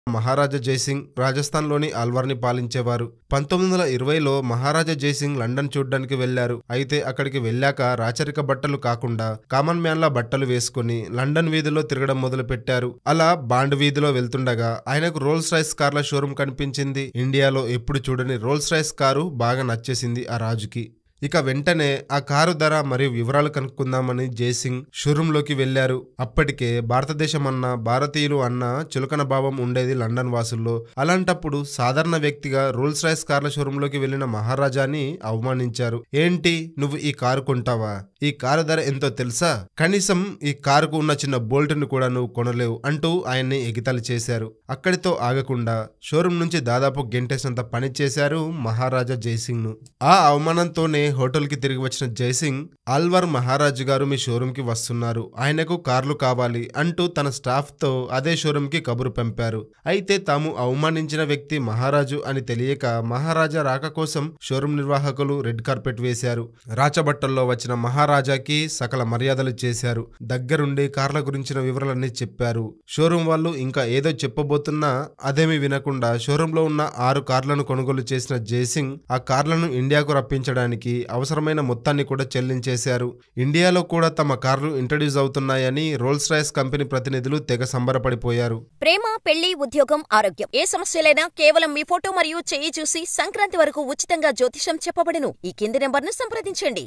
మహారాజా జైసింగ్ రాజస్థాన్లోని అల్వార్ని పాలించేవారు. 1920లో మహారాజా జైసింగ్ లండన్ చూడ్డానికి వెళ్లారు. అయితే అక్కడికి వెళ్ళాక రాచరిక బట్టలు కాకుండా కామన్ మ్యాన్లా బట్టలు వేసుకుని లండన్ వీధిలో తిరగడం మొదలు పెట్టారు. అలా బాండ్ వీధిలో వెళ్తుండగా ఆయనకు రోల్స్ రాయ్స్ కార్ల షోరూం కనిపించింది. ఇండియాలో ఎప్పుడు చూడని రోల్స్ రాయ్స్ కారు బాగా నచ్చేసింది ఆ రాజుకి. ఇక వెంటనే ఆ కారు ధర మరియు వివరాలు కనుక్కుందామని జైసింగ్ షోరూంలోకి వెళ్లారు. అప్పటికే భారతదేశం అన్న, భారతీయులు అన్న చులకన భావం ఉండేది లండన్ వాసుల్లో. అలాంటప్పుడు సాధారణ వ్యక్తిగా రోల్స్ రాయ్స్ కార్ల షోరూంలోకి వెళ్లిన మహారాజాని అవమానించారు. ఏంటి, నువ్వు ఈ కారు కొంటావా? ఈ కారు ధర ఎంతో తెలుసా? కనీసం ఈ కారుకు ఉన్న చిన్న బోల్ట్ ను కూడా నువ్వు కొనలేవు అంటూ ఆయన్ని ఎగితాళి చేశారు. అక్కడితో ఆగకుండా షోరూం నుంచి దాదాపు గంటేసినంత పని చేశారు మహారాజా జైసింగ్ ను. ఆ అవమానంతోనే హోటల్ కి తిరిగి వచ్చిన జైసింగ్, అల్వార్ మహారాజు గారు మీ షోరూం కి వస్తున్నారు, ఆయనకు కార్లు కావాలి అంటూ తన స్టాఫ్ తో అదే షోరూం కి కబురు పంపారు. అయితే తాము అవమానించిన వ్యక్తి మహారాజు అని తెలియక మహారాజా రాక కోసం షోరూం నిర్వాహకులు రెడ్ కార్పెట్ వేశారు. రాచబట్టల్లో వచ్చిన మహారాజాకి సకల మర్యాదలు చేశారు. దగ్గరుండి కార్ల గురించిన వివరాలన్నీ చెప్పారు. షోరూం వాళ్ళు ఇంకా ఏదో చెప్పబోతున్నా అదేమీ వినకుండా షోరూంలో ఉన్న 6 కార్లను కొనుగోలు చేసిన జైసింగ్ ఆ కార్లను ఇండియాకు రప్పించడానికి అవసరమైన మొత్తాన్ని కూడా చెల్లించేశారు. ఇండియాలో కూడా తమ కార్లు ఇంట్రడ్యూస్ అవుతున్నాయని రోల్స్ రాయ్స్ కంపెనీ ప్రతినిధులు తెగ సంబరపడిపోయారు. ప్రేమ, పెళ్లి, ఉద్యోగం, ఆరోగ్యం ఏ సమస్యలైనా కేవలం మీ ఫోటో మరియు చెయ్యి చూసి సంక్రాంతి వరకు ఉచితంగా జ్యోతిషం చెప్పబడును. ఈ కింది నెంబర్ను సంప్రదించండి.